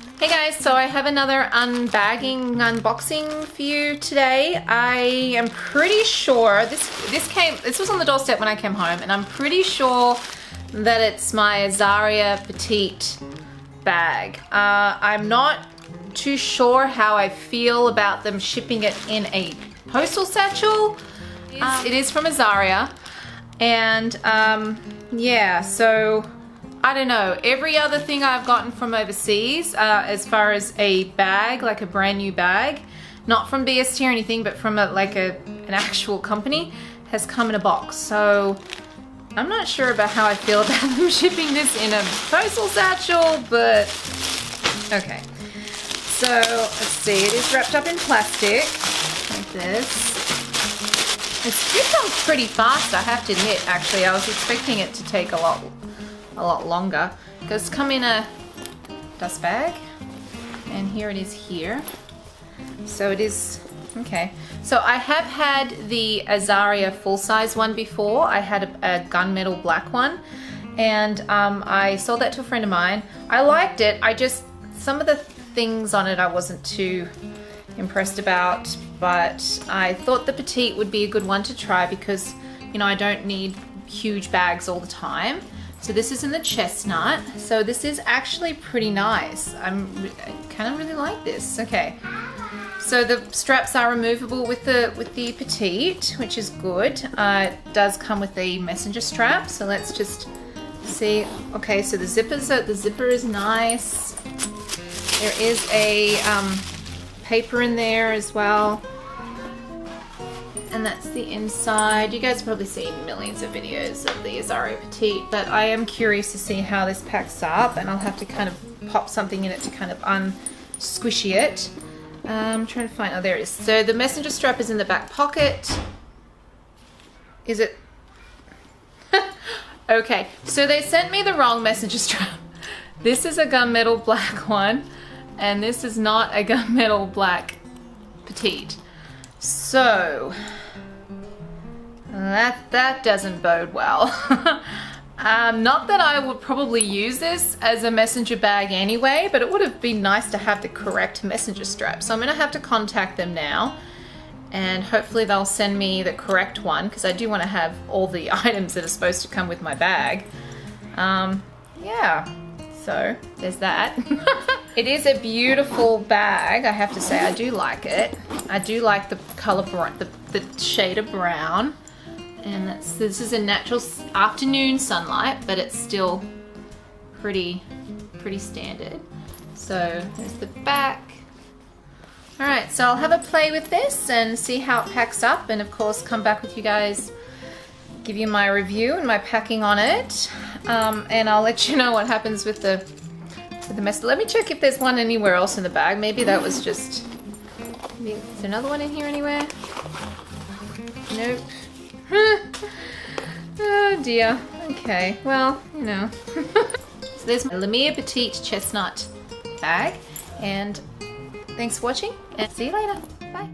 Hey guys, so I have another unboxing for you today. I am pretty sure this was on the doorstep when I came home, and I'm pretty sure that it's my Azaria Petite bag. I'm not too sure how I feel about them shipping it in a postal satchel. It is from Azaria, and yeah, so I don't know. Every other thing I've gotten from overseas, as far as a bag, like a brand new bag, not from BST or anything, but from an actual company, has come in a box. So I'm not sure about how I feel about them shipping this in a postal satchel, but okay. So let's see, it is wrapped up in plastic like this. It's come pretty fast, I have to admit. Actually, I was expecting it to take a lot longer. Because it's come in a dust bag, and here it is here. So it is okay. So I have had the Azaria full-size one before. I had a gunmetal black one, and I sold that to a friend of mine. I liked it. Some of the things on it I wasn't too impressed about, but I thought the Petite would be a good one to try because, you know, I don't need huge bags all the time. So this is in the Chestnut. So this is actually pretty nice. I kind of really like this. Okay. So the straps are removable with the Petite, which is good. It does come with a messenger strap. So let's just see. Okay, so the zipper is nice. There is a paper in there as well. And that's the inside. You guys have probably seen millions of videos of the Azaria Petite, but I am curious to see how this packs up, and I'll have to kind of pop something in it to kind of unsquishy it. I'm trying to find, oh, there it is. So the messenger strap is in the back pocket. Is it? Okay, so they sent me the wrong messenger strap. This is a gunmetal black one, and this is not a gunmetal black Petite. So that doesn't bode well. Not that I would probably use this as a messenger bag anyway, but it would have been nice to have the correct messenger strap. So I'm gonna have to contact them now, and hopefully they'll send me the correct one, because I do want to have all the items that are supposed to come with my bag. Yeah, so there's that. It is a beautiful bag, I have to say. I do like it. I do like the color, the shade of brown. And this is a natural afternoon sunlight, but it's still pretty standard. So there's the back. All right, so I'll have a play with this and see how it packs up, and of course come back with you guys, give you my review and my packing on it. And I'll let you know what happens with the mess. Let me check if there's one anywhere else in the bag. Maybe that was just... Is there another one in here anywhere? Nope. Oh dear. Okay, well, you know. So there's my Lemire Petite Chestnut bag, and thanks for watching, and see you later. Bye.